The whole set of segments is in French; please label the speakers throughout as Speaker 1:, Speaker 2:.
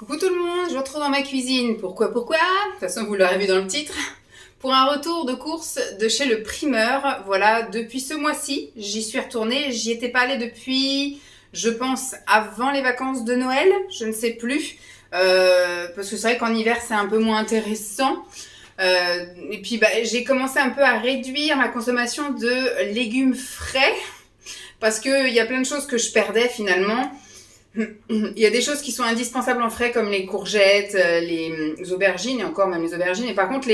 Speaker 1: Coucou tout le monde, je vous retrouve dans ma cuisine. Pourquoi? De toute façon, vous l'aurez vu dans le titre. Pour un retour de course de chez le primeur. Voilà, depuis ce mois-ci, j'y suis retournée. J'y étais pas allée depuis, je pense, avant les vacances de Noël. Je ne sais plus. Parce que c'est vrai qu'en hiver, c'est un peu moins intéressant. Et puis, j'ai commencé un peu à réduire ma consommation de légumes frais. Parce qu'il y a plein de choses que je perdais finalement. Il y a des choses qui sont indispensables en frais comme les courgettes, les aubergines et encore même les aubergines. Et par contre,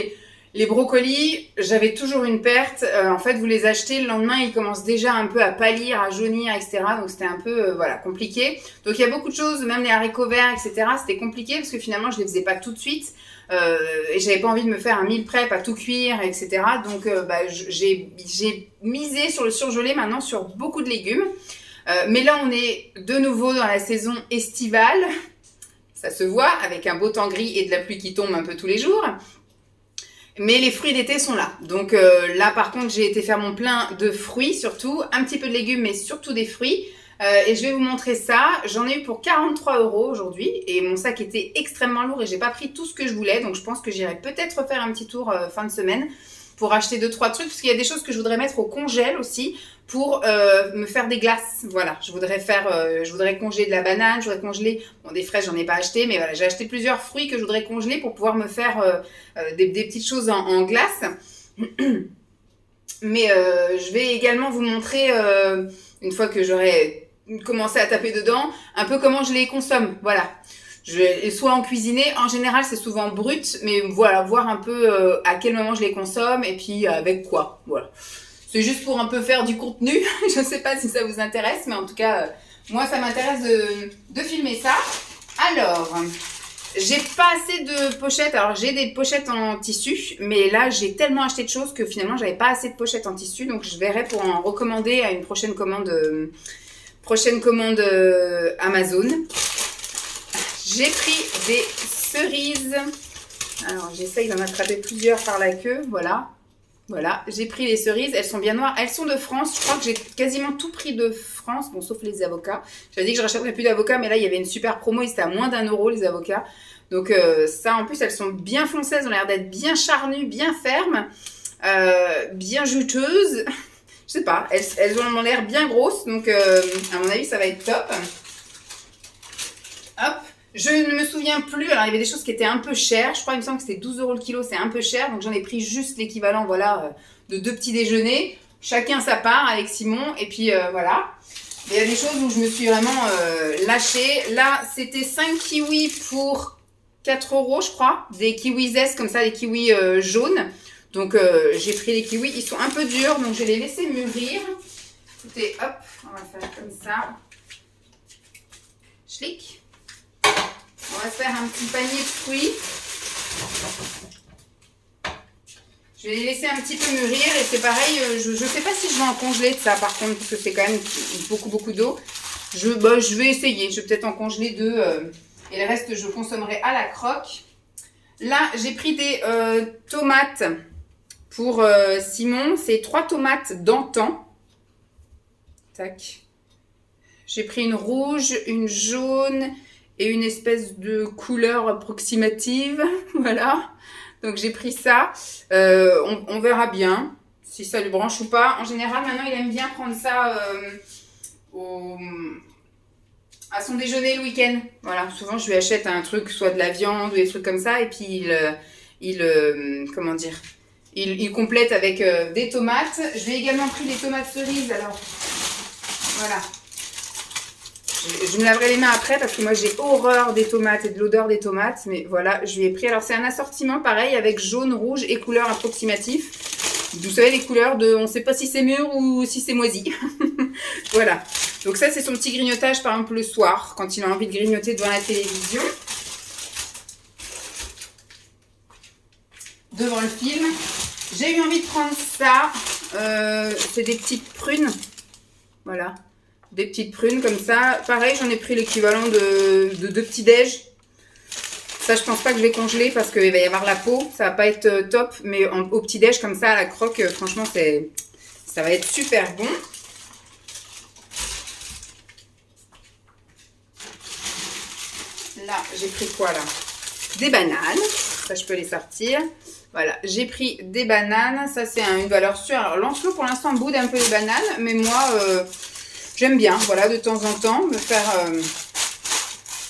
Speaker 1: les brocolis, j'avais toujours une perte. En fait, vous les achetez, le lendemain, ils commencent déjà un peu à pâlir, à jaunir, etc. Donc, c'était un peu voilà, compliqué. Donc, il y a beaucoup de choses, même les haricots verts, etc. C'était compliqué parce que finalement, je les faisais pas tout de suite. Et j'avais pas envie de me faire un meal prep à tout cuire, etc. Donc, j'ai misé sur le surgelé maintenant sur beaucoup de légumes. Mais là, on est de nouveau dans la saison estivale. Ça se voit avec un beau temps gris et de la pluie qui tombe un peu tous les jours. Mais les fruits d'été sont là. Donc là, par contre, j'ai été faire mon plein de fruits surtout. Un petit peu de légumes, mais surtout des fruits. Et je vais vous montrer ça. J'en ai eu pour 43 € aujourd'hui. Et mon sac était extrêmement lourd et j'ai pas pris tout ce que je voulais. Donc je pense que j'irai peut-être refaire un petit tour fin de semaine pour acheter 2-3 trucs. Parce qu'il y a des choses que je voudrais mettre au congèle aussi pour me faire des glaces. Voilà, je voudrais congeler de la banane, je voudrais congeler, bon, des fraises, j'en ai pas acheté, mais voilà, j'ai acheté plusieurs fruits que je voudrais congeler pour pouvoir me faire des petites choses en glace. Mais je vais également vous montrer, une fois que j'aurai commencé à taper dedans, un peu comment je les consomme. Voilà. Soit en cuisiner, en général c'est souvent brut, mais voilà, voir un peu à quel moment je les consomme et puis avec quoi. Voilà. C'est juste pour un peu faire du contenu. Je ne sais pas si ça vous intéresse, mais en tout cas, moi, ça m'intéresse de filmer ça. Alors, j'ai pas assez de pochettes. Alors, j'ai des pochettes en tissu, mais là, j'ai tellement acheté de choses que finalement, j'avais pas assez de pochettes en tissu. Donc, je verrai pour en recommander à une prochaine commande Amazon. J'ai pris des cerises. Alors, j'essaye d'en attraper plusieurs par la queue. Voilà. Voilà, j'ai pris les cerises, elles sont bien noires, elles sont de France, je crois que j'ai quasiment tout pris de France, bon sauf les avocats. J'avais dit que je rachèterais plus d'avocats, mais là il y avait une super promo, ils étaient à moins d'1 € les avocats. Donc ça en plus elles sont bien foncées, elles ont l'air d'être bien charnues, bien fermes, bien juteuses. Je sais pas, elles ont l'air bien grosses, donc à mon avis ça va être top. Hop. Je ne me souviens plus, alors il y avait des choses qui étaient un peu chères, je crois il me semble que c'était 12 € le kilo, c'est un peu cher, donc j'en ai pris juste l'équivalent voilà, de 2 petits déjeuners, chacun sa part avec Simon, et puis voilà. Il y a des choses où je me suis vraiment lâchée, là c'était 5 kiwis pour 4 € je crois, des kiwis zest comme ça, des kiwis jaunes, donc j'ai pris les kiwis, ils sont un peu durs, donc je vais les laisser mûrir. Écoutez, hop, on va faire comme ça, schlick. On va se faire un petit panier de fruits. Je vais les laisser un petit peu mûrir et c'est pareil, je ne sais pas si je vais en congeler de ça par contre parce que c'est quand même beaucoup d'eau. Je vais essayer, je vais peut-être en congeler 2 et le reste je consommerai à la croque. Là j'ai pris des tomates pour Simon, c'est 3 tomates d'antan. Tac. J'ai pris une rouge, une jaune et une espèce de couleur approximative, voilà. Donc j'ai pris ça, on verra bien si ça lui branche ou pas. En général, maintenant, il aime bien prendre ça à son déjeuner le week-end. Voilà, souvent je lui achète un truc, soit de la viande ou des trucs comme ça, et puis comment dire, il complète avec des tomates. Je lui ai également pris des tomates cerises, alors voilà. Je me laverai les mains après parce que moi j'ai horreur des tomates et de l'odeur des tomates. Mais voilà, je lui ai pris. Alors c'est un assortiment pareil avec jaune, rouge et couleur approximatif. Vous savez les couleurs de on ne sait pas si c'est mûr ou si c'est moisi. Voilà. Donc ça c'est son petit grignotage par exemple le soir quand il a envie de grignoter devant la télévision. Devant le film. J'ai eu envie de prendre ça. C'est des petites prunes. Voilà. Des petites prunes comme ça. Pareil, j'en ai pris l'équivalent de 2 petits déj. Ça, je pense pas que je vais congeler parce qu'il va y avoir la peau. Ça va pas être top. Mais au petit déj comme ça, à la croque, franchement, ça va être super bon. Là, j'ai pris quoi là? Des bananes. Ça, je peux les sortir. Voilà, j'ai pris des bananes. Ça, c'est une valeur sûre. Alors, Lancelot, pour l'instant, boude un peu les bananes. Mais moi, j'aime bien, voilà, de temps en temps, me faire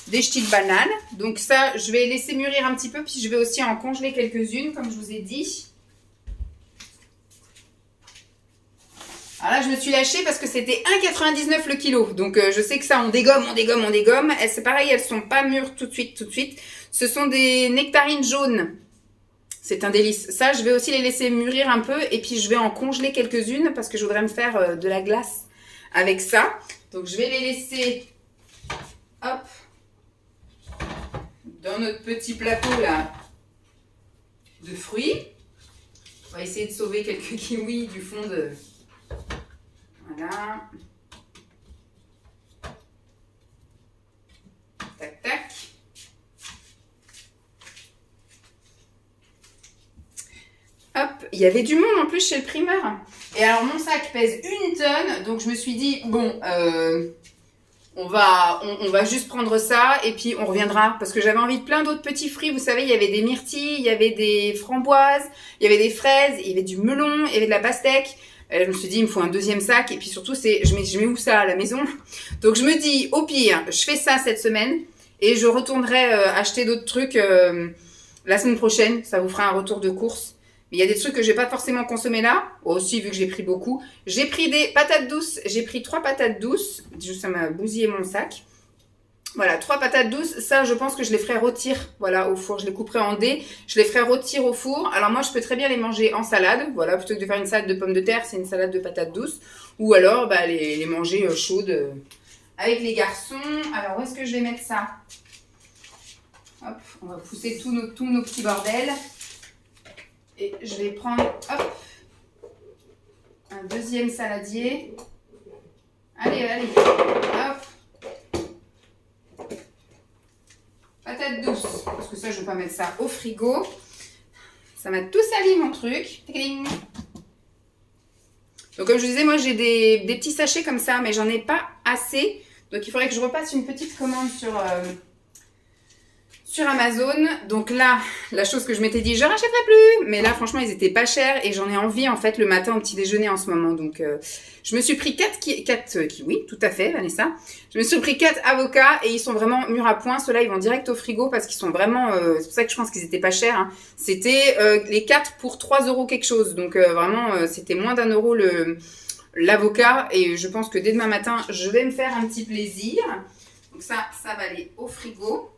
Speaker 1: des ch'tis de bananes. Donc ça, je vais laisser mûrir un petit peu. Puis je vais aussi en congeler quelques-unes, comme je vous ai dit. Alors là, je me suis lâchée parce que c'était 1,99 le kilo. Donc, je sais que ça, on dégomme. C'est pareil, elles sont pas mûres tout de suite. Ce sont des nectarines jaunes. C'est un délice. Ça, je vais aussi les laisser mûrir un peu. Et puis, je vais en congeler quelques-unes parce que je voudrais me faire de la glace avec ça. Donc, je vais les laisser, hop, dans notre petit plateau, là, de fruits. On va essayer de sauver quelques kiwis du fond de... Voilà. Tac, tac. Hop, il y avait du monde en plus chez le primeur. Et alors, mon sac pèse 1 tonne. Donc, je me suis dit, bon, on va juste prendre ça et puis on reviendra. Parce que j'avais envie de plein d'autres petits fruits. Vous savez, il y avait des myrtilles, il y avait des framboises, il y avait des fraises, il y avait du melon, il y avait de la pastèque. Je me suis dit, il me faut un deuxième sac. Et puis surtout, je mets où ça à la maison? Donc, je me dis, au pire, je fais ça cette semaine. Et je retournerai acheter d'autres trucs la semaine prochaine. Ça vous fera un retour de course. Mais il y a des trucs que je vais pas forcément consommer là. Aussi, vu que j'ai pris beaucoup. J'ai pris des patates douces. J'ai pris 3 patates douces. Ça m'a bousillé mon sac. Voilà, 3 patates douces. Ça, je pense que je les ferai rôtir, voilà, au four. Je les couperai en dés. Je les ferai rôtir au four. Alors moi, je peux très bien les manger en salade. Voilà, plutôt que de faire une salade de pommes de terre, c'est une salade de patates douces. Ou alors, bah, les manger chaudes avec les garçons. Alors, où est-ce que je vais mettre ça? Hop, on va pousser tous nos petits bordels. Et je vais prendre, hop, un deuxième saladier. Allez, hop. Patates douces, parce que ça, je ne vais pas mettre ça au frigo. Ça m'a tout sali, mon truc. Donc, comme je vous disais, moi, j'ai des petits sachets comme ça, mais j'en ai pas assez. Donc, il faudrait que je repasse une petite commande sur Amazon. Donc là, la chose que je m'étais dit, je rachèterai plus. Mais là, franchement, ils étaient pas chers et j'en ai envie, en fait, le matin au petit déjeuner en ce moment. Donc, je me suis pris 4 kiwis, tout à fait, Vanessa. Je me suis pris 4 avocats et ils sont vraiment mûrs à point. Ceux-là, ils vont direct au frigo parce qu'ils sont vraiment... c'est pour ça que je pense qu'ils étaient pas chers. Hein. C'était les 4 pour 3 € quelque chose. Donc, vraiment, c'était moins d'1 euro l'avocat. Et je pense que dès demain matin, je vais me faire un petit plaisir. Donc ça va aller au frigo.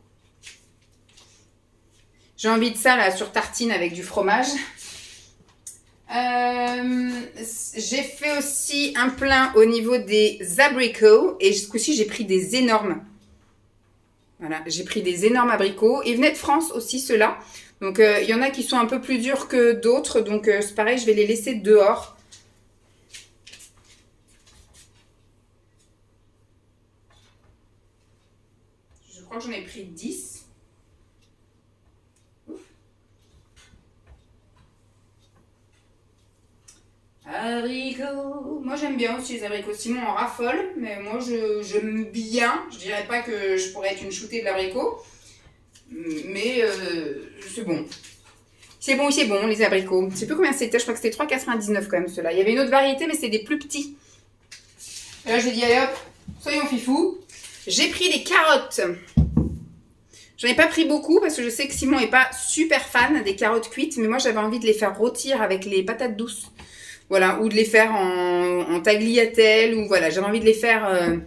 Speaker 1: J'ai envie de ça là sur tartine avec du fromage. J'ai fait aussi un plein au niveau des abricots. Et ce coup-ci, j'ai pris des énormes. Voilà, j'ai pris des énormes abricots. Ils venaient de France aussi, ceux-là. Donc, il y en a qui sont un peu plus durs que d'autres. Donc, c'est pareil, je vais les laisser dehors. Je crois que j'en ai pris 10. Abricots. Moi j'aime bien aussi les abricots. Simon en raffole, mais moi j'aime bien. Je dirais pas que je pourrais être une shootée de l'abricot, mais c'est bon. C'est bon les abricots. Je sais plus combien c'était, je crois que c'était 3,99 quand même ceux-là. Il y avait une autre variété, mais c'est des plus petits. Et là j'ai dit allez hop, soyons fifous. J'ai pris des carottes. J'en ai pas pris beaucoup parce que je sais que Simon est pas super fan des carottes cuites, mais moi j'avais envie de les faire rôtir avec les patates douces. Voilà, ou de les faire en tagliatelle, ou voilà, j'avais envie de les faire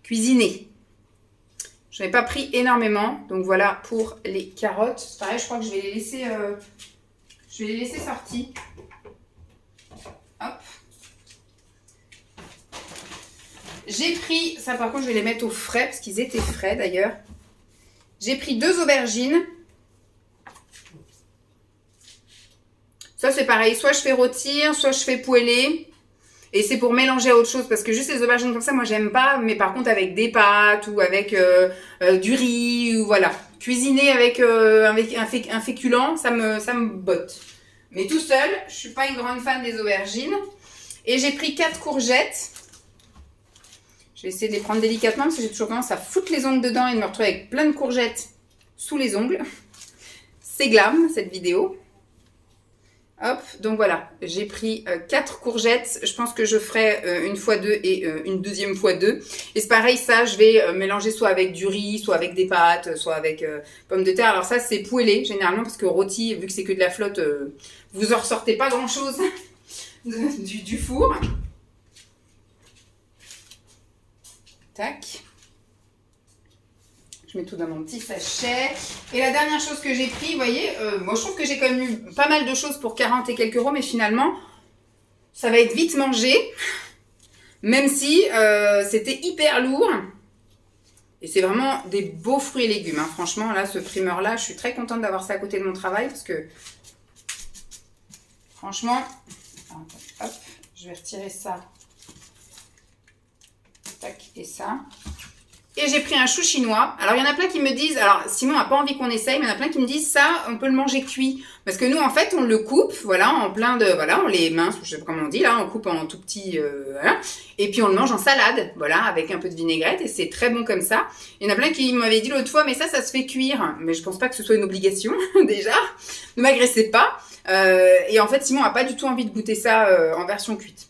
Speaker 1: cuisiner. Je n'en ai pas pris énormément, donc voilà pour les carottes. Pareil, je crois que je vais les laisser sorties. Hop. J'ai pris, ça par contre je vais les mettre au frais, parce qu'ils étaient frais d'ailleurs. J'ai pris 2 aubergines. Ça, c'est pareil. Soit je fais rôtir, soit je fais poêler. Et c'est pour mélanger à autre chose. Parce que juste les aubergines comme ça, moi, j'aime pas. Mais par contre, avec des pâtes ou avec du riz, ou voilà. Cuisiner avec un féculent, ça me botte. Mais tout seul, je suis pas une grande fan des aubergines. Et j'ai pris 4 courgettes. Je vais essayer de les prendre délicatement parce que j'ai toujours tendance à foutre les ongles dedans et de me retrouver avec plein de courgettes sous les ongles. C'est glam cette vidéo. Hop, donc voilà, j'ai pris 4 courgettes. Je pense que je ferai une fois 2 et une deuxième fois 2. Et c'est pareil, ça, je vais mélanger soit avec du riz, soit avec des pâtes, soit avec pommes de terre. Alors ça, c'est poêlé, généralement, parce que rôti, vu que c'est que de la flotte, vous en ressortez pas grand-chose du four. Tac. Je mets tout dans mon petit sachet. Et la dernière chose que j'ai pris, vous voyez, moi je trouve que j'ai quand même eu pas mal de choses pour 40 et quelques euros, mais finalement, ça va être vite mangé, même si c'était hyper lourd. Et c'est vraiment des beaux fruits et légumes. Hein. Franchement, là, ce primeur-là, je suis très contente d'avoir ça à côté de mon travail, parce que, franchement, hop, je vais retirer ça. Tac, et ça. Et j'ai pris un chou chinois. Alors, il y en a plein qui me disent... Alors, Simon n'a pas envie qu'on essaye, mais il y en a plein qui me disent ça, on peut le manger cuit. Parce que nous, en fait, on le coupe, voilà, en plein de... Voilà, on les mince, je sais pas comment on dit, là, on coupe en tout petit... voilà. Et puis, on le mange en salade, voilà, avec un peu de vinaigrette. Et c'est très bon comme ça. Il y en a plein qui m'avaient dit l'autre fois, mais ça se fait cuire. Mais je pense pas que ce soit une obligation, déjà. Ne m'agressez pas. Et en fait, Simon n'a pas du tout envie de goûter ça en version cuite.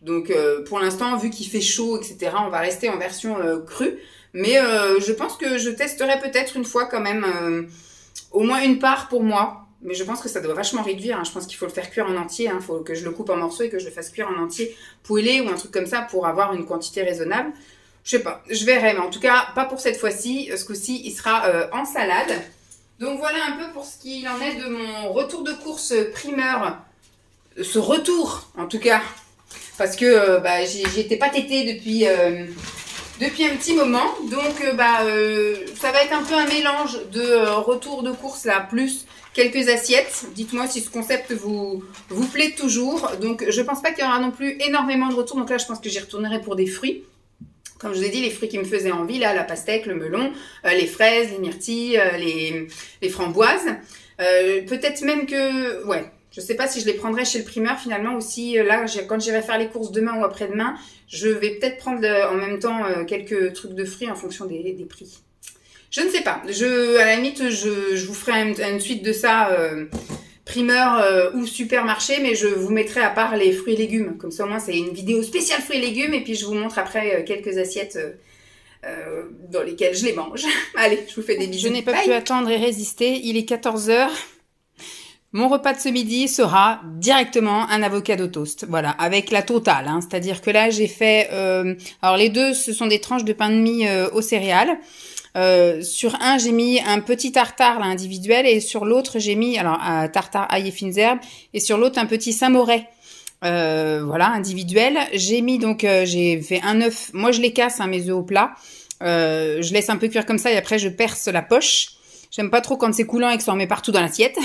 Speaker 1: Donc, pour l'instant, vu qu'il fait chaud, etc., on va rester en version crue. Mais je pense que je testerai peut-être une fois quand même, au moins une part pour moi. Mais je pense que ça doit vachement réduire. Hein. Je pense qu'il faut le faire cuire en entier. Il faut que je le coupe en morceaux et que je le fasse cuire en entier, poêlé ou un truc comme ça pour avoir une quantité raisonnable. Je sais pas, je verrai. Mais en tout cas, pas pour cette fois-ci. Ce coup-ci, il sera en salade. Donc voilà un peu pour ce qu'il en est de mon retour de course primeur. Ce retour, en tout cas. Parce que j'y étais pas tétée depuis un petit moment. Donc ça va être un peu un mélange de retour de course là, plus quelques assiettes. Dites-moi si ce concept vous plaît toujours. Donc je pense pas qu'il y aura non plus énormément de retours. Donc là je pense que j'y retournerai pour des fruits. Comme je vous ai dit, les fruits qui me faisaient envie, là, la pastèque, le melon, les fraises, les myrtilles, les framboises. Peut-être même que... Ouais, je ne sais pas si je les prendrai chez le primeur finalement ou si là, quand j'irai faire les courses demain ou après-demain, je vais peut-être prendre en même temps quelques trucs de fruits en fonction des prix. Je ne sais pas. À la limite, je vous ferai une suite de ça... primeur ou supermarché, mais je vous mettrai à part les fruits et légumes. Comme ça, au moins, c'est une vidéo spéciale fruits et légumes. Et puis, je vous montre après quelques assiettes dans lesquelles je les mange. Allez, je vous fais des bisous. Je n'ai pas pu attendre et résister. Il est 14 h. Mon repas de ce midi sera directement un avocado toast. Voilà, avec la totale. Hein. C'est-à-dire que là, j'ai fait... alors, les deux, ce sont des tranches de pain de mie aux céréales. Sur un, j'ai mis un petit tartare là, individuel et sur l'autre, j'ai mis un tartare ail et fines herbes et sur l'autre, un petit samouraï voilà, individuel. J'ai mis donc, j'ai fait un œuf. Moi, je les casse, hein, mes œufs au plat. Je laisse un peu cuire comme ça et après, je perce la poche. J'aime pas trop quand c'est coulant et que ça en met partout dans l'assiette.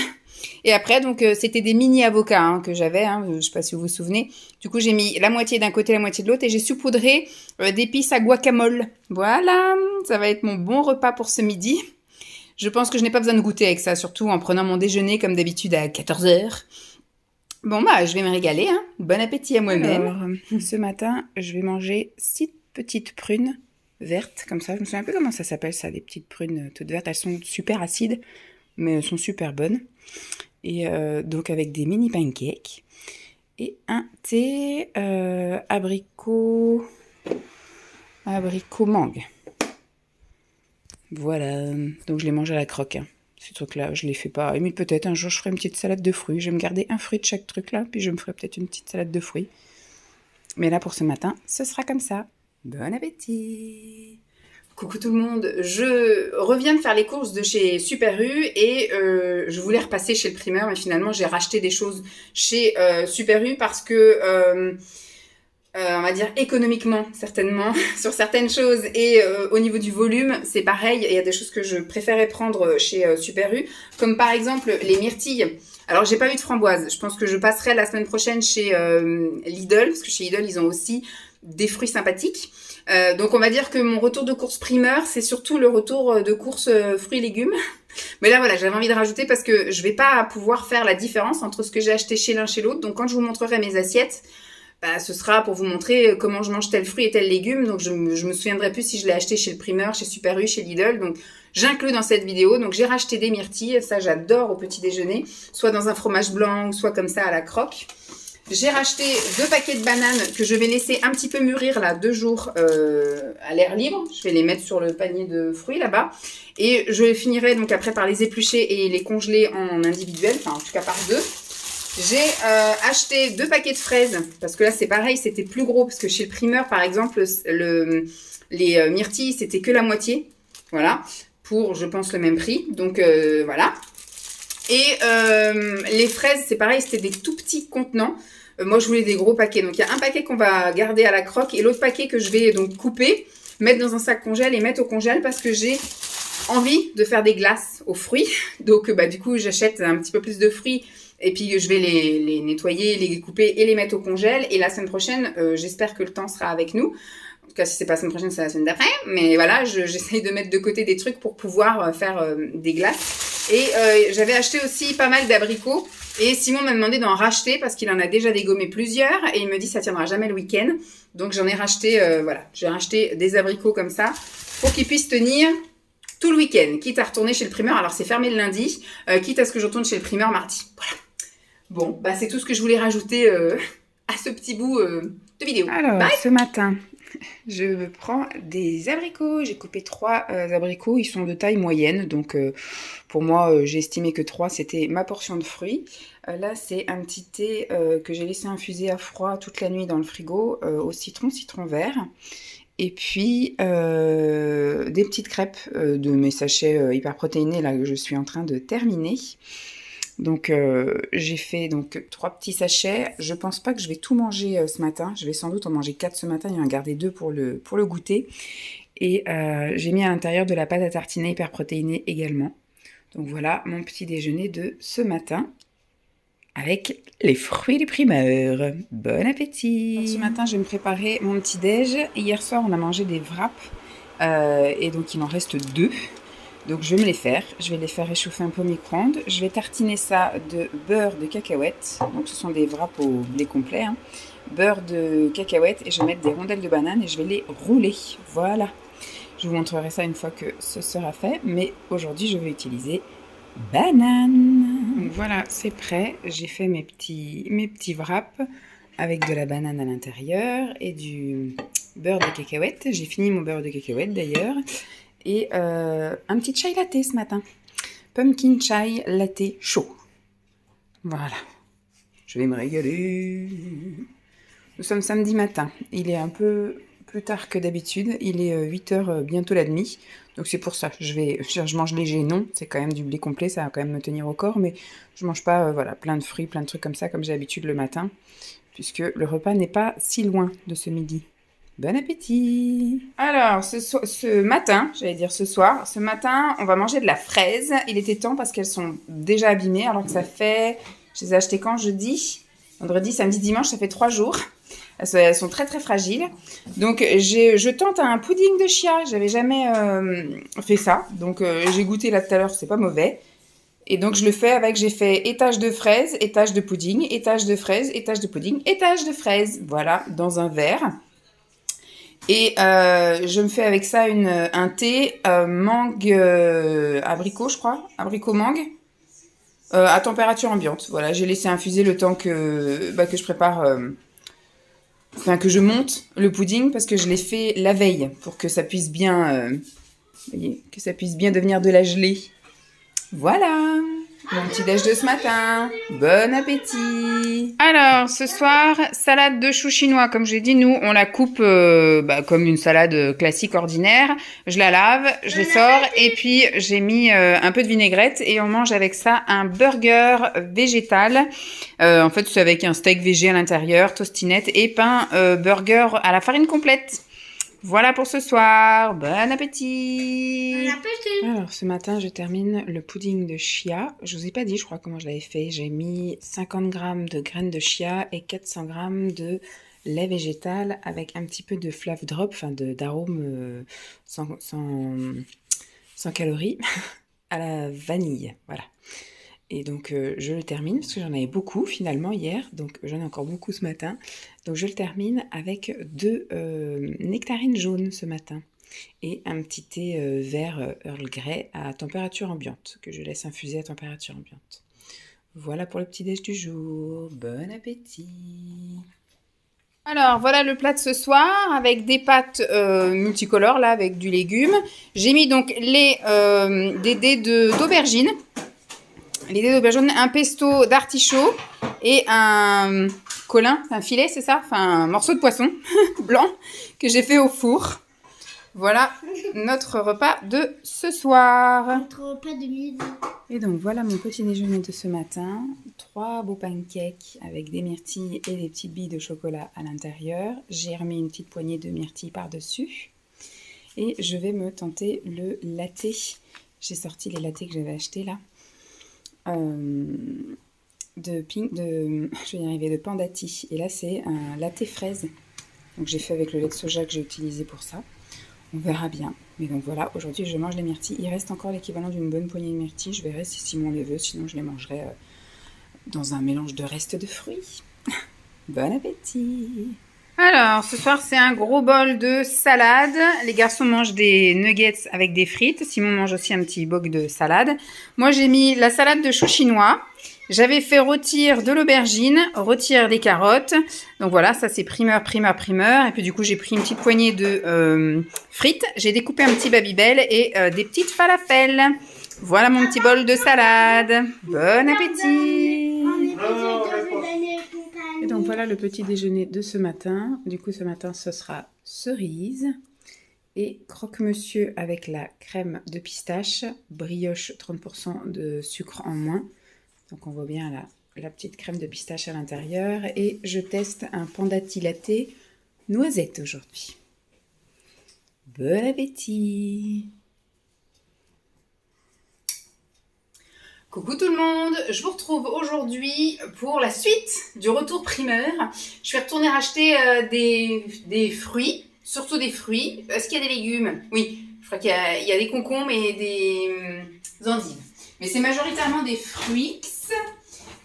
Speaker 1: Et après, donc, c'était des mini avocats hein, que j'avais, hein, je sais pas si vous vous souvenez. Du coup, j'ai mis la moitié d'un côté, la moitié de l'autre et j'ai saupoudré d'épices à guacamole. Voilà, ça va être mon bon repas pour ce midi. Je pense que je n'ai pas besoin de goûter avec ça, surtout en prenant mon déjeuner comme d'habitude à 14 h. Bon, je vais me régaler. Hein. Bon appétit à moi-même. Alors, ce matin, je vais manger 6 petites prunes vertes, comme ça. Je me souviens un peu comment ça s'appelle, ça, des petites prunes toutes vertes. Elles sont super acides, mais elles sont super bonnes. Et donc avec des mini pancakes et un thé abricot mangue. Voilà, donc je les mange à la croque. Hein. Ces trucs-là, je les fais pas. Et mais peut-être un jour je ferai une petite salade de fruits. Je vais me garder un fruit de chaque truc là, puis je me ferai peut-être une petite salade de fruits. Mais là pour ce matin, ce sera comme ça. Bon appétit! Coucou tout le monde, je reviens de faire les courses de chez Super U et je voulais repasser chez le primeur, mais finalement j'ai racheté des choses chez Super U parce que, on va dire économiquement certainement, sur certaines choses et au niveau du volume, c'est pareil, il y a des choses que je préférais prendre chez Super U, comme par exemple les myrtilles. Alors j'ai pas eu de framboise, je pense que je passerai la semaine prochaine chez Lidl, parce que chez Lidl ils ont aussi des fruits sympathiques. Donc on va dire que mon retour de course primeur, c'est surtout le retour de course fruits et légumes. Mais là voilà, j'avais envie de rajouter parce que je vais pas pouvoir faire la différence entre ce que j'ai acheté chez l'un chez l'autre. Donc quand je vous montrerai mes assiettes, bah, ce sera pour vous montrer comment je mange tel fruit et tel légume. Donc je me souviendrai plus si je l'ai acheté chez le primeur, chez Super U, chez Lidl. Donc j'inclus dans cette vidéo. Donc j'ai racheté des myrtilles, ça j'adore au petit déjeuner, soit dans un fromage blanc, soit comme ça à la croque. J'ai racheté 2 paquets de bananes que je vais laisser un petit peu mûrir là 2 jours à l'air libre. Je vais les mettre sur le panier de fruits là-bas. Et je finirai donc après par les éplucher et les congeler en individuel, enfin en tout cas par 2. J'ai acheté 2 paquets de fraises parce que là c'est pareil, c'était plus gros parce que chez le primeur par exemple les myrtilles c'était que la moitié. Voilà, pour je pense le même prix. Donc voilà. Et les fraises c'est pareil, c'était des tout petits contenants. Moi, je voulais des gros paquets. Donc, il y a un paquet qu'on va garder à la croque et l'autre paquet que je vais donc couper, mettre dans un sac congèle et mettre au congèle parce que j'ai envie de faire des glaces aux fruits. Donc, bah, du coup, j'achète un petit peu plus de fruits et puis je vais les nettoyer, les couper et les mettre au congèle. Et la semaine prochaine, j'espère que le temps sera avec nous. En tout cas, si c'est pas la semaine prochaine, c'est la semaine d'après. Mais voilà, j'essaye de mettre de côté des trucs pour pouvoir faire des glaces. Et j'avais acheté aussi pas mal d'abricots. Et Simon m'a demandé d'en racheter parce qu'il en a déjà dégommé plusieurs. Et il me dit ça tiendra jamais le week-end. Donc j'en ai racheté, voilà. J'ai racheté des abricots comme ça pour qu'ils puissent tenir tout le week-end. Quitte à retourner chez le primeur. Alors c'est fermé le lundi. Quitte à ce que je retourne chez le primeur mardi. Voilà. Bon, bah c'est tout ce que je voulais rajouter à ce petit bout de vidéo. Alors, bye. Ce matin, je prends des abricots. J'ai coupé 3 abricots. Ils sont de taille moyenne. Donc, pour moi, j'ai estimé que 3, c'était ma portion de fruits. Là, c'est un petit thé que j'ai laissé infuser à froid toute la nuit dans le frigo au citron vert. Et puis, des petites crêpes de mes sachets hyper protéinés là, que je suis en train de terminer. Donc j'ai fait donc 3 petits sachets. Je pense pas que je vais tout manger ce matin. Je vais sans doute en manger 4 ce matin et en garder 2 pour le goûter. Et j'ai mis à l'intérieur de la pâte à tartiner hyper protéinée également. Donc voilà mon petit déjeuner de ce matin avec les fruits du primeur. Bon appétit. Donc, ce matin je vais me préparer mon petit déj. Hier soir on a mangé des wraps et donc il en reste 2. Donc je vais me les faire, je vais les faire réchauffer un peu au micro-ondes. Je vais tartiner ça de beurre de cacahuète. Donc ce sont des wraps au blé complet. Hein. Beurre de cacahuète et je vais mettre des rondelles de banane et je vais les rouler. Voilà. Je vous montrerai ça une fois que ce sera fait. Mais aujourd'hui je vais utiliser banane. Donc voilà, c'est prêt. J'ai fait mes petits wraps avec de la banane à l'intérieur et du beurre de cacahuète. J'ai fini mon beurre de cacahuète d'ailleurs. Et un petit chai latte ce matin. Pumpkin chai latte chaud. Voilà. Je vais me régaler. Nous sommes samedi matin. Il est un peu plus tard que d'habitude. Il est 8h, bientôt la demie. Donc c'est pour ça. Je mange léger, non. C'est quand même du blé complet, ça va quand même me tenir au corps. Mais je mange pas voilà, plein de fruits, plein de trucs comme ça, comme j'ai l'habitude le matin. Puisque le repas n'est pas si loin de ce midi. Bon appétit! Alors, ce matin, on va manger de la fraise. Il était temps parce qu'elles sont déjà abîmées, alors que ça fait... Je les ai achetées quand? Jeudi, vendredi, samedi, dimanche, ça fait 3 jours. Elles sont très très fragiles. Donc, je tente un pudding de chia. J'avais jamais fait ça. Donc, j'ai goûté là tout à l'heure, c'est pas mauvais. Et donc, je le fais avec, j'ai fait étage de fraises, étage de pudding, étage de fraises, étage de pudding, étage de fraises. Voilà, dans un verre. Et je me fais avec ça un thé mangue abricot, je crois. Abricot mangue. À température ambiante. Voilà, j'ai laissé infuser le temps que je prépare... que je monte le pudding parce que je l'ai fait la veille pour que ça puisse bien... que ça puisse bien devenir de la gelée. Voilà, mon petit déj de ce matin. Bon appétit. Alors, ce soir, salade de choux chinois. Comme je l'ai dit, nous, on la coupe comme une salade classique ordinaire. Je la lave, je les sors et puis j'ai mis un peu de vinaigrette et on mange avec ça un burger végétal. En fait, c'est avec un steak végé à l'intérieur, tostinette et pain burger à la farine complète. Voilà pour ce soir. Bon appétit. Bon appétit. Alors, ce matin, je termine le pudding de chia. Je vous ai pas dit, je crois, comment je l'avais fait. J'ai mis 50 g de graines de chia et 400 g de lait végétal avec un petit peu de flav drop, d'arôme sans calories, à la vanille. Voilà.
Speaker 2: Et donc je le termine, parce que j'en avais beaucoup finalement hier, donc j'en ai encore beaucoup ce matin. Donc je le termine avec 2 nectarines jaunes ce matin. Et un petit thé vert Earl Grey à température ambiante, que je laisse infuser à température ambiante. Voilà pour le petit déj du jour. Bon appétit!
Speaker 1: Alors, voilà le plat de ce soir avec des pâtes multicolores, là, avec du légume. J'ai mis donc des dés d'aubergine. Les dés d'aubergine, un pesto d'artichaut et un colin, un filet, c'est ça? Enfin, un morceau de poisson blanc que j'ai fait au four. Voilà notre repas de ce soir.
Speaker 3: Notre repas de midi.
Speaker 2: Et donc voilà mon petit déjeuner de ce matin. 3 beaux pancakes avec des myrtilles et des petites billes de chocolat à l'intérieur. J'ai remis une petite poignée de myrtilles par-dessus. Et je vais me tenter le latte. J'ai sorti les lattés que j'avais achetés là. Je vais y arriver, de Pandati. Et là c'est un latte fraise. Donc j'ai fait avec le lait de soja que j'ai utilisé pour ça. On verra bien. Mais donc voilà, aujourd'hui je mange les myrtilles. Il reste encore l'équivalent d'une bonne poignée de myrtilles. Je verrai si Simon les veut, sinon je les mangerai dans un mélange de restes de fruits. Bon appétit!
Speaker 1: Alors, ce soir, c'est un gros bol de salade. Les garçons mangent des nuggets avec des frites. Simon mange aussi un petit boc de salade. Moi, j'ai mis la salade de choux chinois. J'avais fait rôtir de l'aubergine, rôtir des carottes. Donc voilà, ça c'est primeur. Et puis du coup, j'ai pris une petite poignée de frites. J'ai découpé un petit Babybel et des petites falafels. Voilà mon petit bol de salade. Bon appétit!
Speaker 2: Et donc voilà le petit déjeuner de ce matin. Du coup, ce matin, ce sera cerise et croque-monsieur avec la crème de pistache, brioche 30% de sucre en moins. Donc on voit bien la petite crème de pistache à l'intérieur. Et je teste un Pandati latte noisette aujourd'hui. Bon appétit!
Speaker 1: Coucou tout le monde, je vous retrouve aujourd'hui pour la suite du retour primeur. Je vais retourner racheter des fruits, surtout des fruits. Est-ce qu'il y a des légumes? Oui, je crois qu'il y a des concombres et des endives. Mais c'est majoritairement des fruits.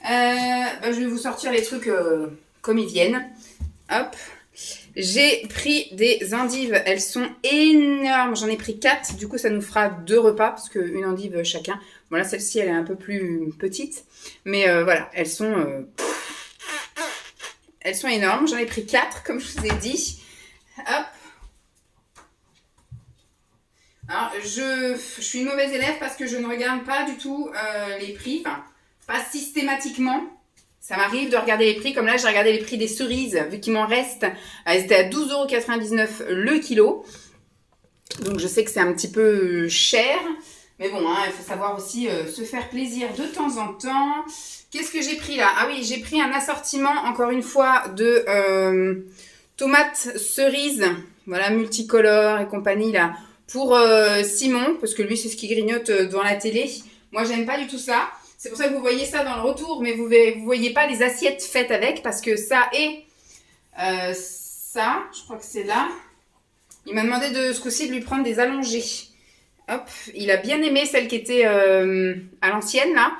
Speaker 1: Je vais vous sortir les trucs comme ils viennent. Hop. J'ai pris des endives, elles sont énormes, j'en ai pris 4, du coup ça nous fera 2 repas, parce qu'une endive chacun. Bon là celle-ci elle est un peu plus petite, mais voilà, elles sont énormes, j'en ai pris 4 comme je vous ai dit. Hop. Alors je suis une mauvaise élève parce que je ne regarde pas du tout les prix, enfin pas systématiquement. Ça m'arrive de regarder les prix, comme là j'ai regardé les prix des cerises, vu qu'il m'en reste, elles étaient à 12,99 € le kilo. Donc je sais que c'est un petit peu cher, mais bon, il faut savoir aussi se faire plaisir de temps en temps. Qu'est-ce que j'ai pris là? Ah oui, j'ai pris un assortiment, encore une fois, de tomates cerises, voilà, multicolores et compagnie là, pour Simon, parce que lui c'est ce qui grignote devant la télé. Moi j'aime pas du tout ça. C'est pour ça que vous voyez ça dans le retour, mais vous voyez pas les assiettes faites avec, parce que ça et ça, je crois que c'est là. Il m'a demandé ce coup-ci de lui prendre des allongées. Hop, il a bien aimé celle qui était à l'ancienne là,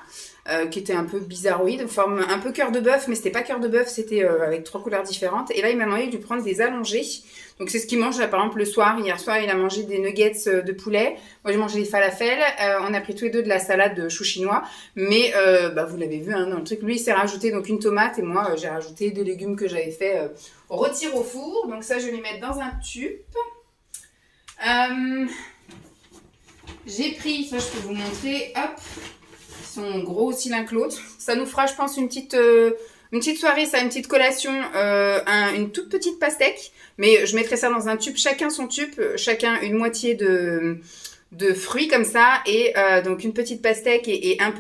Speaker 1: qui était un peu bizarroïde, forme un peu cœur de bœuf, mais c'était pas cœur de bœuf, c'était avec 3 couleurs différentes. Et là, il m'a demandé de lui prendre des allongées. Donc c'est ce qu'il mange là, par exemple le soir. Hier soir, il a mangé des nuggets de poulet. Moi, j'ai mangé des falafels. On a pris tous les deux de la salade de choux chinois. Mais vous l'avez vu hein, dans le truc. Lui, il s'est rajouté donc une tomate et moi, j'ai rajouté 2 légumes que j'avais fait rôtir au four. Donc ça, je vais les mettre dans un tube. J'ai pris, ça je peux vous montrer, hop, ils sont gros aussi l'un que l'autre. Ça nous fera, je pense, une petite soirée, ça, une petite collation, une toute petite pastèque. Mais je mettrai ça dans un tube, chacun son tube, chacun une moitié de fruits comme ça. Et donc une petite pastèque et un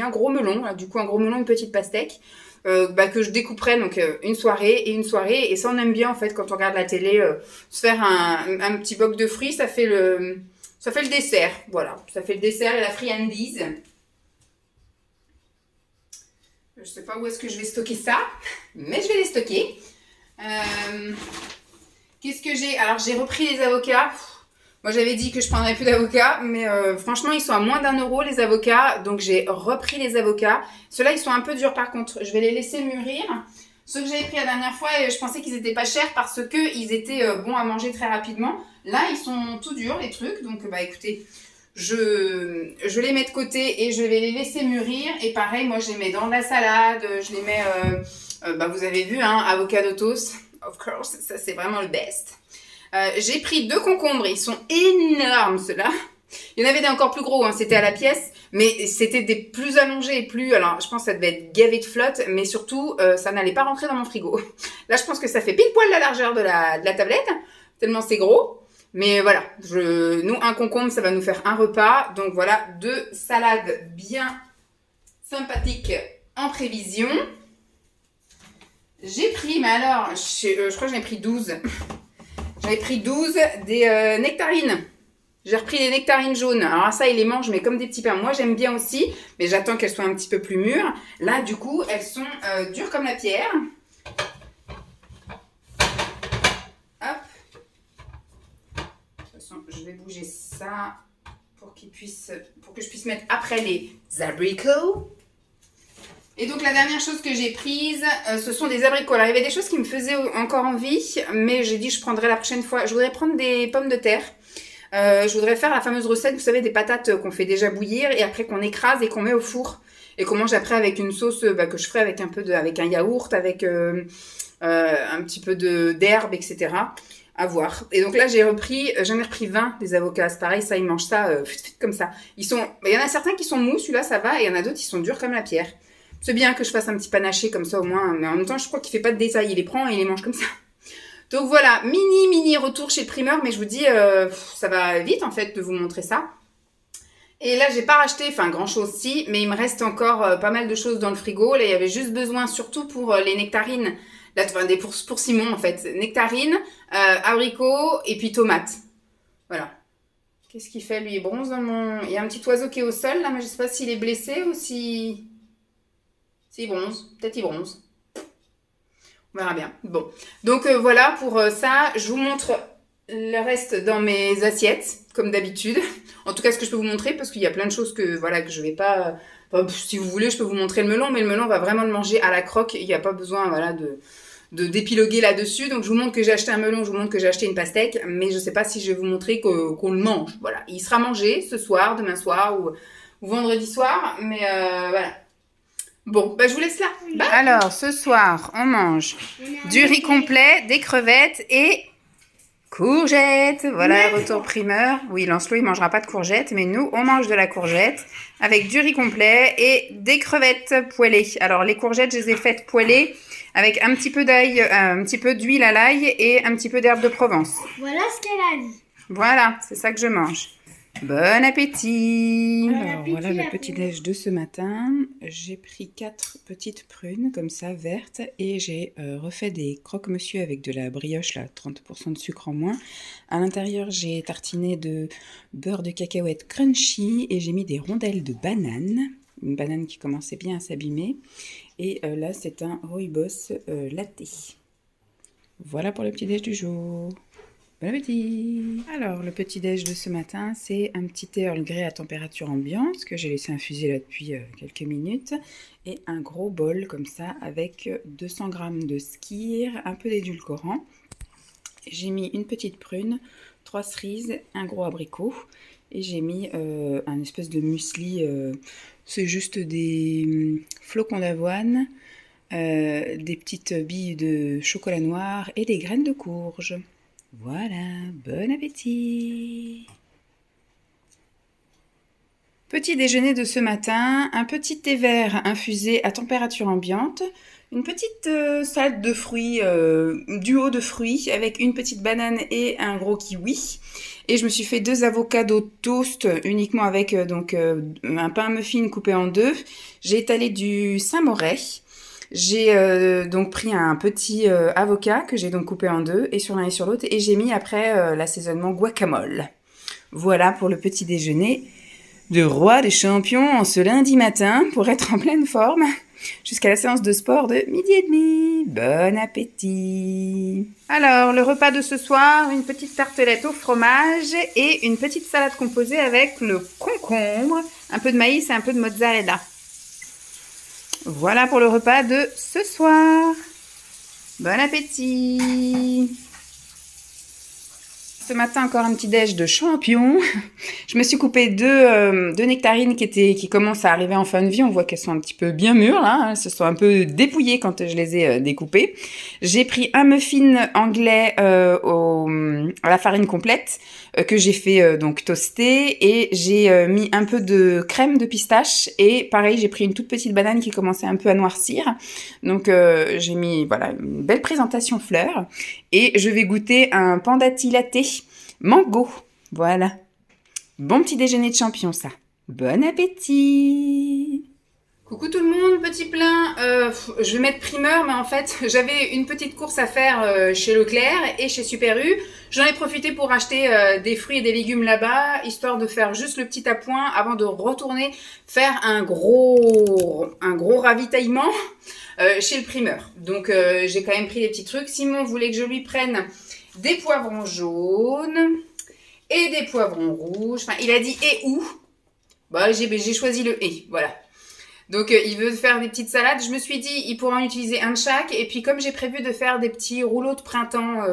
Speaker 1: gros melon. Du coup, un gros melon, une petite pastèque. Que je découperai donc une soirée. Et ça, on aime bien en fait quand on regarde la télé, se faire un petit boc de fruits, ça fait le dessert. Voilà, ça fait le dessert et la friandise. Je sais pas où est-ce que je vais stocker ça, mais je vais les stocker. Qu'est-ce que j'ai? Alors j'ai repris les avocats. Moi, j'avais dit que je prendrais plus d'avocats, mais franchement, ils sont à moins d'1 € les avocats, donc j'ai repris les avocats. Ceux-là, ils sont un peu durs par contre. Je vais les laisser mûrir. Ceux que j'avais pris la dernière fois, je pensais qu'ils étaient pas chers parce que ils étaient bons à manger très rapidement. Là, ils sont tout durs les trucs, donc bah écoutez, je les mets de côté et je vais les laisser mûrir. Et pareil, moi, je les mets dans de la salade, je les mets, bah vous avez vu, hein, avocado toast, of course, ça c'est vraiment le best. J'ai pris 2 concombres, ils sont énormes ceux-là. Il y en avait des encore plus gros, hein, c'était à la pièce, mais c'était des plus allongés et plus... Alors, je pense que ça devait être gavé de flotte, mais surtout, ça n'allait pas rentrer dans mon frigo. Là, je pense que ça fait pile poil la largeur de la tablette, tellement c'est gros. Mais voilà, nous, un concombre, ça va nous faire un repas. Donc voilà, 2 salades bien sympathiques en prévision. J'ai pris, mais alors, je crois que j'en ai pris 12. J'avais pris 12 des nectarines. J'ai repris les nectarines jaunes. Alors ça, ils les mangent, mais comme des petits pains. Moi, j'aime bien aussi, mais j'attends qu'elles soient un petit peu plus mûres. Là, du coup, elles sont dures comme la pierre. Hop. De toute façon, je vais bouger ça pour que je puisse mettre après les abricots. Et donc la dernière chose que j'ai prise, ce sont des abricots. Alors il y avait des choses qui me faisaient encore envie, mais j'ai dit je prendrai la prochaine fois. Je voudrais prendre des pommes de terre. Je voudrais faire la fameuse recette, vous savez, des patates qu'on fait déjà bouillir et après qu'on écrase et qu'on met au four. Et qu'on mange après avec une sauce que je ferai avec avec un yaourt, avec un petit peu d'herbe, etc. À voir. Et donc là, j'en ai repris 20 des avocats. C'est pareil, ça, ils mangent ça comme ça. Il y en a certains qui sont mous, celui-là, ça va, et il y en a d'autres qui sont durs comme la pierre. C'est bien que je fasse un petit panaché comme ça au moins, mais en même temps, je crois qu'il fait pas de détail. Il les prend et il les mange comme ça. Donc voilà, mini retour chez le primeur, mais je vous dis, ça va vite en fait de vous montrer ça. Et là, j'ai pas racheté, grand chose si, mais il me reste encore pas mal de choses dans le frigo. Là, il y avait juste besoin, surtout pour les nectarines, là, pour Simon en fait, nectarines, abricots et puis tomates. Voilà. Qu'est-ce qu'il fait lui? Il bronze Il y a un petit oiseau qui est au sol là, mais je sais pas s'il est blessé ou s'il bronze. Peut-être il bronze. On verra bien. Bon. Donc voilà pour ça. Je vous montre le reste dans mes assiettes, comme d'habitude. En tout cas, ce que je peux vous montrer, parce qu'il y a plein de choses que je vais pas... si vous voulez, je peux vous montrer le melon, mais le melon, on va vraiment le manger à la croque. Il n'y a pas besoin d'épiloguer là-dessus. Donc je vous montre que j'ai acheté un melon, je vous montre que j'ai acheté une pastèque, mais je ne sais pas si je vais vous montrer qu'on le mange. Voilà. Il sera mangé ce soir, demain soir ou vendredi soir, mais voilà. Bon, je vous laisse là. Bye. Alors, ce soir, on mange du riz complet, des crevettes et courgettes. Voilà, retour primeur. Oui, Lancelot, il mangera pas de courgettes, mais nous, on mange de la courgette avec du riz complet et des crevettes poêlées. Alors, les courgettes, je les ai faites poêler avec un petit peu d'ail, un petit peu d'huile à l'ail et un petit peu d'herbe de Provence.
Speaker 3: Voilà ce qu'elle a dit.
Speaker 1: Voilà, c'est ça que je mange. Bon appétit!
Speaker 2: Alors voilà le petit-déj de ce matin. J'ai pris 4 petites prunes comme ça, vertes, et j'ai refait des croque-monsieur avec de la brioche, là, 30% de sucre en moins. À l'intérieur, j'ai tartiné de beurre de cacahuète crunchy et j'ai mis des rondelles de banane. Une banane qui commençait bien à s'abîmer. Et là, c'est un rooibos latte. Voilà pour le petit-déj du jour. Bon appétit! Alors, le petit-déj de ce matin, c'est un petit thé Earl Grey à température ambiante que j'ai laissé infuser là depuis quelques minutes et un gros bol comme ça avec 200 g de skyr, un peu d'édulcorant. J'ai mis une petite prune, 3 cerises, un gros abricot et j'ai mis un espèce de muesli, c'est juste des flocons d'avoine, des petites billes de chocolat noir et des graines de courge. Voilà, bon appétit! Petit déjeuner de ce matin, un petit thé vert infusé à température ambiante, une petite salade de fruits, duo de fruits avec une petite banane et un gros kiwi. Et je me suis fait 2 avocados toast uniquement avec un pain muffin coupé en 2. J'ai étalé du Saint-Moré. J'ai donc pris un petit avocat que j'ai donc coupé en 2 et sur l'un et sur l'autre et j'ai mis après l'assaisonnement guacamole. Voilà pour le petit déjeuner de roi des champions en ce lundi matin pour être en pleine forme jusqu'à la séance de sport de 12h30. Bon appétit! Alors, le repas de ce soir, une petite tartelette au fromage et une petite salade composée avec le concombre, un peu de maïs et un peu de mozzarella. Voilà pour le repas de ce soir. Bon appétit! Ce matin, encore un petit déj de champion. Je me suis coupé deux nectarines qui commencent à arriver en fin de vie. On voit qu'elles sont un petit peu bien mûres, là. Elles se sont un peu dépouillées quand je les ai découpées. J'ai pris un muffin anglais à la farine complète que j'ai fait donc toaster. Et j'ai mis un peu de crème de pistache. Et pareil, j'ai pris une toute petite banane qui commençait un peu à noircir. Donc j'ai mis voilà, une belle présentation fleur. Et je vais goûter un pandati latte mango. Voilà. Bon petit déjeuner de champion, ça. Bon appétit!
Speaker 1: Coucou tout le monde, petit plein. Je vais mettre primeur, mais en fait, j'avais une petite course à faire chez Leclerc et chez Super U. J'en ai profité pour acheter des fruits et des légumes là-bas, histoire de faire juste le petit appoint avant de retourner faire un gros ravitaillement chez le primeur. Donc, j'ai quand même pris des petits trucs. Simon voulait que je lui prenne des poivrons jaunes et des poivrons rouges. Enfin, il a dit et où. Bah, j'ai choisi le et, voilà. Donc, il veut faire des petites salades. Je me suis dit, il pourra en utiliser un de chaque. Et puis, comme j'ai prévu de faire des petits rouleaux de printemps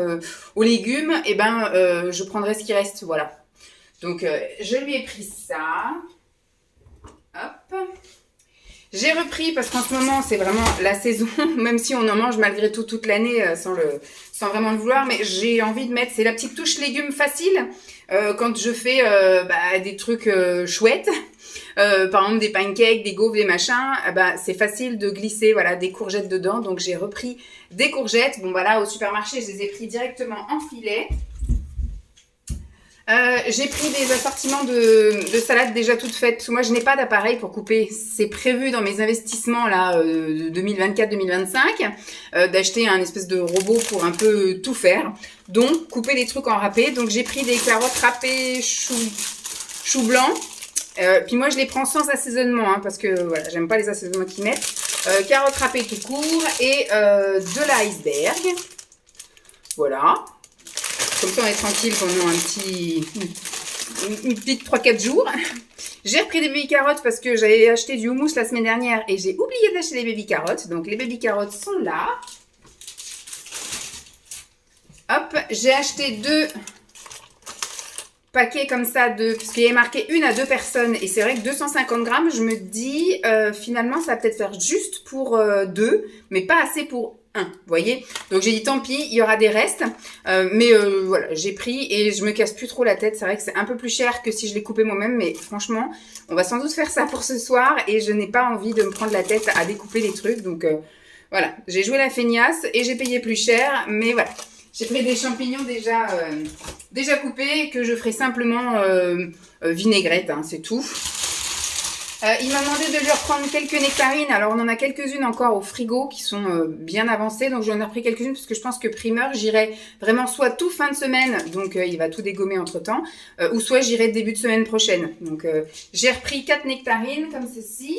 Speaker 1: aux légumes, eh ben, je prendrai ce qui reste, voilà. Donc, je lui ai pris ça. Hop. J'ai repris, parce qu'en ce moment, c'est vraiment la saison, même si on en mange malgré tout toute l'année sans vraiment le vouloir, mais j'ai envie de mettre, c'est la petite touche légumes facile quand je fais des trucs chouettes. Par exemple des pancakes, des gaufres, des machins, c'est facile de glisser voilà, des courgettes dedans. Donc j'ai repris des courgettes. Bon voilà, au supermarché, je les ai pris directement en filet. J'ai pris des assortiments de salades déjà toutes faites, parce que moi je n'ai pas d'appareil pour couper. C'est prévu dans mes investissements là de 2024-2025 d'acheter un espèce de robot pour un peu tout faire. Donc couper des trucs en râpé. Donc j'ai pris des carottes râpées, chou blanc. Puis moi je les prends sans assaisonnement parce que voilà, j'aime pas les assaisonnements qu'ils mettent. Carottes râpées tout court et de l'iceberg. Voilà. Comme ça on est tranquille pendant une petite 3-4 jours. J'ai repris des baby carottes parce que j'avais acheté du houmous la semaine dernière et j'ai oublié d'acheter des baby carottes. Donc les baby carottes sont là. Hop, j'ai acheté 2 paquets comme ça parce qu'il y a marqué 1 à 2 personnes et c'est vrai que 250 grammes, je me dis finalement ça va peut-être faire juste pour 2 mais pas assez pour 1, vous voyez. Donc j'ai dit tant pis, il y aura des restes mais voilà, j'ai pris et je me casse plus trop la tête. C'est vrai que c'est un peu plus cher que si je les coupais moi-même, mais franchement on va sans doute faire ça pour ce soir et je n'ai pas envie de me prendre la tête à découper les trucs. Donc voilà, j'ai joué la feignasse et j'ai payé plus cher, mais voilà. J'ai pris des champignons déjà coupés que je ferai simplement vinaigrette, c'est tout. Il m'a demandé de lui reprendre quelques nectarines. Alors, on en a quelques-unes encore au frigo qui sont bien avancées. Donc, j'en ai repris quelques-unes parce que je pense que primeur, j'irai vraiment soit tout fin de semaine. Donc, il va tout dégommer entre-temps. Ou soit j'irai début de semaine prochaine. Donc, j'ai repris 4 nectarines comme ceci.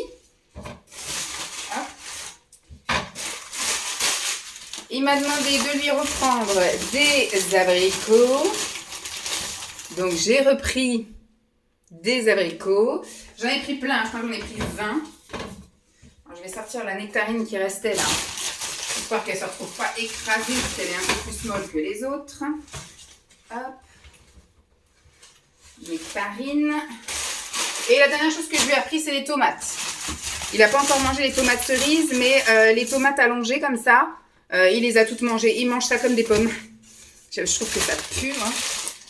Speaker 1: Il m'a demandé de lui reprendre des abricots. Donc, j'ai repris des abricots. J'en ai pris plein, je crois que j'en ai pris 20. Alors, je vais sortir la nectarine qui restait là. J'espère qu'elle ne se retrouve pas écrasée, parce qu'elle est un peu plus molle que les autres. Hop. Nectarine. Et la dernière chose que je lui ai appris, c'est les tomates. Il n'a pas encore mangé les tomates cerises, mais les tomates allongées comme ça, il les a toutes mangées. Il mange ça comme des pommes. Je trouve que ça pue.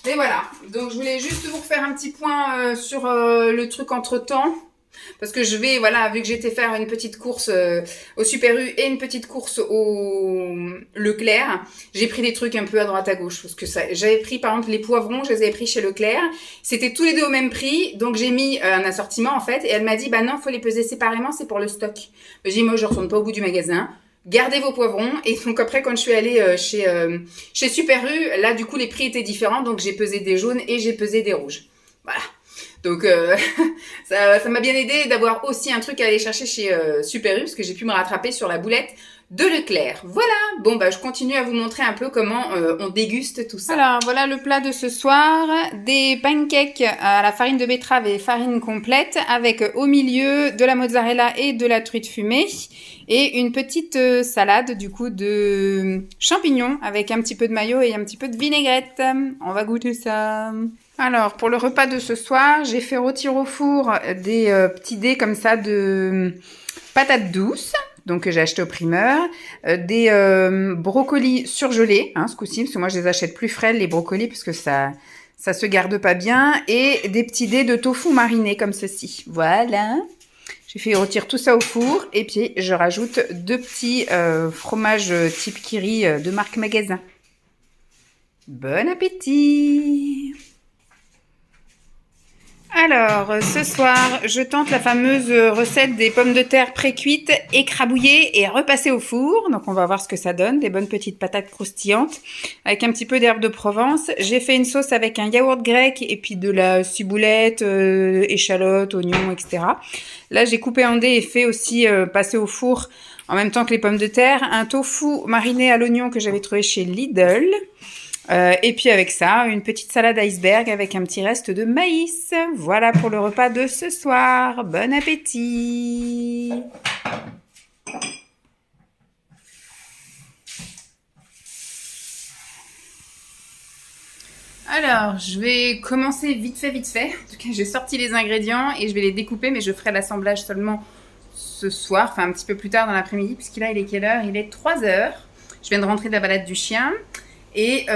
Speaker 1: Mais voilà. Donc, je voulais juste vous refaire un petit point sur le truc entre-temps. Parce que je vais, voilà, vu que j'étais faire une petite course au Super U et une petite course au Leclerc, j'ai pris des trucs un peu à droite à gauche. Parce que j'avais pris, par exemple, les poivrons, je les avais pris chez Leclerc. C'était tous les deux au même prix. Donc, j'ai mis un assortiment, en fait. Et elle m'a dit, bah non, faut les peser séparément, c'est pour le stock. J'ai dit, moi, je retourne pas au bout du magasin. Gardez vos poivrons. Et donc après, quand je suis allée chez Super U, là, du coup, les prix étaient différents. Donc, j'ai pesé des jaunes et j'ai pesé des rouges. Voilà. Donc ça m'a bien aidé d'avoir aussi un truc à aller chercher chez Super U, parce que j'ai pu me rattraper sur la boulette de Leclerc. Voilà, bon bah je continue à vous montrer un peu comment on déguste tout ça. Alors voilà le plat de ce soir, des pancakes à la farine de betterave et farine complète, avec au milieu de la mozzarella et de la truite fumée, et une petite salade du coup de champignons avec un petit peu de mayo et un petit peu de vinaigrette. On va goûter ça. Alors, pour le repas de ce soir, j'ai fait rôtir au four des petits dés comme ça de patates douces, donc que j'ai acheté au primeur, des brocolis surgelés, ce coup-ci, parce que moi je les achète plus frais, les brocolis, parce que ça se garde pas bien, et des petits dés de tofu mariné comme ceci. Voilà. J'ai fait rôtir tout ça au four, et puis je rajoute 2 petits fromages type Kiri de marque Magasin. Bon appétit! Alors, ce soir, je tente la fameuse recette des pommes de terre pré-cuites, écrabouillées et repassées au four. Donc, on va voir ce que ça donne. Des bonnes petites patates croustillantes avec un petit peu d'herbe de Provence. J'ai fait une sauce avec un yaourt grec et puis de la ciboulette, échalote, oignons, etc. Là, j'ai coupé en dés et fait aussi passer au four en même temps que les pommes de terre. Un tofu mariné à l'oignon que j'avais trouvé chez Lidl. Et puis avec ça, une petite salade iceberg avec un petit reste de maïs. Voilà pour le repas de ce soir. Bon appétit! Alors, je vais commencer vite fait. En tout cas, j'ai sorti les ingrédients et je vais les découper, mais je ferai l'assemblage seulement ce soir, enfin un petit peu plus tard dans l'après-midi, puisque là, il est quelle heure? Il est 3h. Je viens de rentrer de la balade du chien. Et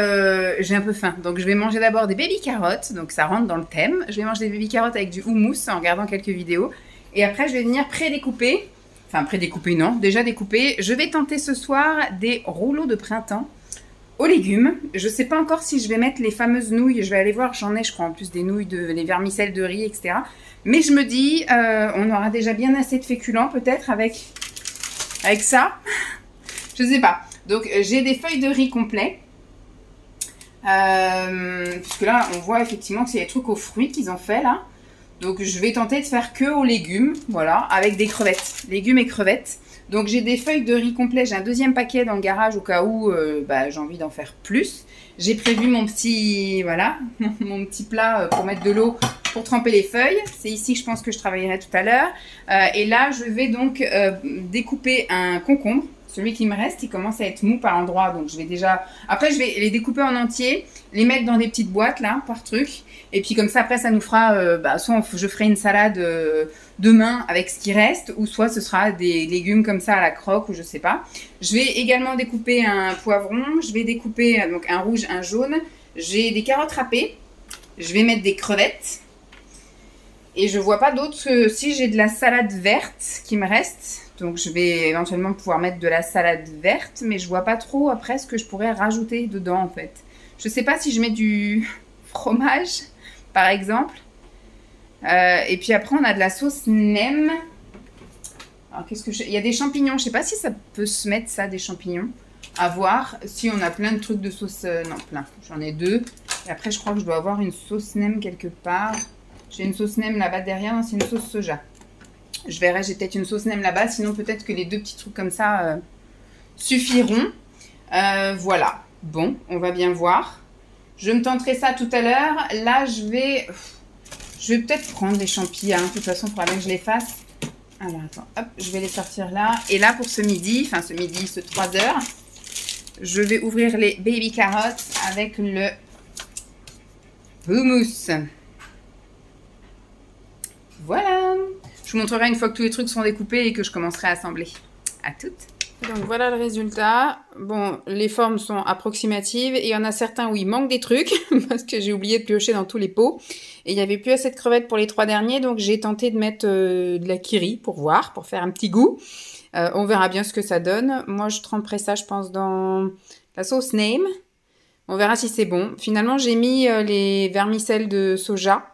Speaker 1: j'ai un peu faim, donc je vais manger d'abord des baby carottes, donc ça rentre dans le thème. Je vais manger des baby carottes avec du houmous en regardant quelques vidéos. Et après, je vais venir pré-découper, enfin pré-découper non, déjà découper. Je vais tenter ce soir des rouleaux de printemps aux légumes. Je sais pas encore si je vais mettre les fameuses nouilles, je vais aller voir, j'en ai je crois en plus des nouilles, les vermicelles de riz, etc. Mais je me dis, on aura déjà bien assez de féculents peut-être avec ça. Je sais pas. Donc j'ai des feuilles de riz complets. Puisque là on voit effectivement que c'est des trucs aux fruits qu'ils ont fait là, donc je vais tenter de faire que aux légumes, voilà, avec des crevettes, légumes et crevettes. Donc j'ai des feuilles de riz complet, j'ai un deuxième paquet dans le garage au cas où j'ai envie d'en faire plus. J'ai prévu mon petit, voilà, mon petit plat pour mettre de l'eau pour tremper les feuilles. C'est ici que je pense que je travaillerai tout à l'heure. Et là je vais donc découper un concombre. Celui qui me reste, il commence à être mou par endroits, donc je vais déjà... Après, je vais les découper en entier, les mettre dans des petites boîtes, là, par truc. Et puis comme ça, après, ça nous fera... soit je ferai une salade demain avec ce qui reste, ou soit ce sera des légumes comme ça à la croque, ou je sais pas. Je vais également découper un poivron, je vais découper donc un rouge, un jaune. J'ai des carottes râpées, je vais mettre des crevettes. Et je vois pas d'autres que si j'ai de la salade verte qui me reste... Donc, je vais éventuellement pouvoir mettre de la salade verte, mais je vois pas trop après ce que je pourrais rajouter dedans, en fait. Je sais pas si je mets du fromage, par exemple. Et puis après, on a de la sauce nem. Alors, il y a des champignons. Je sais pas si ça peut se mettre, ça, des champignons. À voir. Si on a plein de trucs de sauce... non, plein. J'en ai 2. Et après, je crois que je dois avoir une sauce nem quelque part. J'ai une sauce nem là-bas derrière. Non, c'est une sauce soja. Je verrai, j'ai peut-être une sauce nem là-bas, sinon peut-être que les 2 petits trucs comme ça suffiront. Voilà, bon, on va bien voir. Je me tenterai ça tout à l'heure. Là, je vais peut-être prendre les champignons, de toute façon, il faudra bien que je les fasse. Alors, attends, hop, je vais les sortir là. Et là, pour ce 3h, je vais ouvrir les baby carottes avec le hummus. Voilà. Je vous montrerai une fois que tous les trucs sont découpés et que je commencerai à assembler. À toutes. Donc voilà le résultat. Bon, les formes sont approximatives et il y en a certains où il manque des trucs parce que j'ai oublié de piocher dans tous les pots. Et il n'y avait plus assez de crevettes pour les 3 derniers, donc j'ai tenté de mettre de la kiri pour voir, pour faire un petit goût. On verra bien ce que ça donne. Moi, je tremperai ça, je pense, dans la sauce Name. On verra si c'est bon. Finalement, j'ai mis les vermicelles de soja,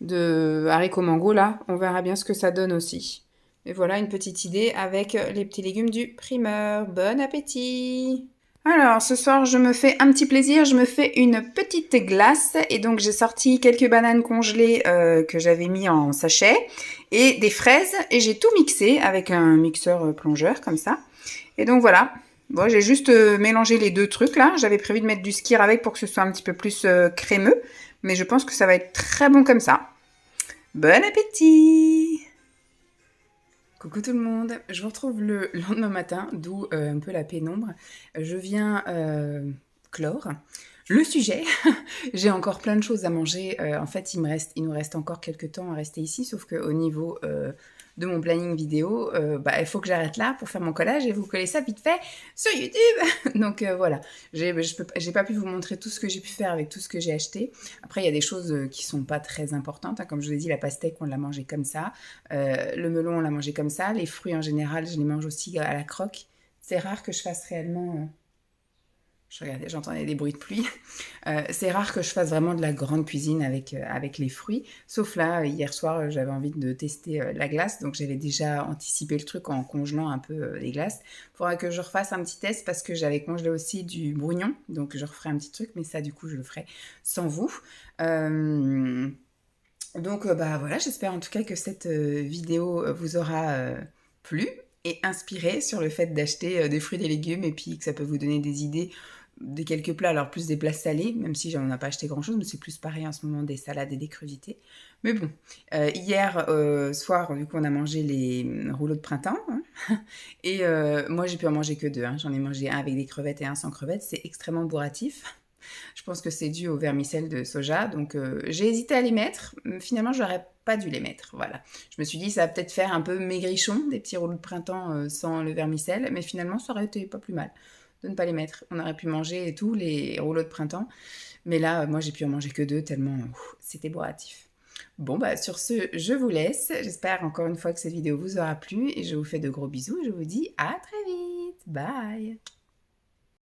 Speaker 1: de haricots mango là, on verra bien ce que ça donne aussi. Et voilà une petite idée avec les petits légumes du primeur. Bon appétit!
Speaker 2: Alors, ce soir, je me fais un petit plaisir, je me fais une petite glace et donc j'ai sorti quelques bananes congelées que j'avais mis en sachet et des fraises et j'ai tout mixé avec un mixeur plongeur comme ça. Et donc voilà, bon, j'ai juste mélangé les deux trucs là, j'avais prévu de mettre du skyr avec pour que ce soit un petit peu plus crémeux, mais je pense que ça va être très bon comme ça. Bon appétit! Coucou tout le monde, je vous retrouve le lendemain matin, d'où un peu la pénombre. Je viens clore le sujet. J'ai encore plein de choses à manger. En fait, il nous reste encore quelques temps à rester ici, sauf qu'au niveau de mon planning vidéo, il faut que j'arrête là pour faire mon collage et vous coller ça vite fait sur YouTube. Donc voilà, j'ai pas pu vous montrer tout ce que j'ai pu faire avec tout ce que j'ai acheté. Après, il y a des choses qui sont pas très importantes, hein. Comme je vous ai dit, la pastèque, on l'a mangée comme ça. Le melon, on l'a mangé comme ça. Les fruits, en général, je les mange aussi à la croque. C'est rare que je fasse réellement... Je regardais, j'entendais des bruits de pluie. C'est rare que je fasse vraiment de la grande cuisine avec les fruits. Sauf là, hier soir, j'avais envie de tester la glace. Donc, j'avais déjà anticipé le truc en congelant un peu les glaces. Il faudra que je refasse un petit test parce que j'avais congelé aussi du brugnon. Donc, je referai un petit truc. Mais ça, du coup, je le ferai sans vous. Donc, voilà, j'espère en tout cas que cette vidéo vous aura plu et inspiré sur le fait d'acheter des fruits et des légumes et puis que ça peut vous donner des idées de quelques plats, alors plus des plats salés, même si j'en ai pas acheté grand chose, mais c'est plus pareil en ce moment, des salades et des crudités. Mais bon, hier soir, du coup, on a mangé les rouleaux de printemps, hein. Et moi, j'ai pu en manger que 2, hein. J'en ai mangé un avec des crevettes et un sans crevettes, c'est extrêmement bourratif. Je pense que c'est dû au vermicelle de soja, donc j'ai hésité à les mettre. Finalement, j'aurais pas dû les mettre, voilà. Je me suis dit, ça va peut-être faire un peu maigrichon, des petits rouleaux de printemps sans le vermicelle, mais finalement, ça aurait été pas plus mal de ne pas les mettre. On aurait pu manger tous les rouleaux de printemps, mais là, moi, j'ai pu en manger que 2, tellement c'était bourratif. Bon, sur ce, je vous laisse. J'espère encore une fois que cette vidéo vous aura plu et je vous fais de gros bisous et je vous dis à très vite. Bye!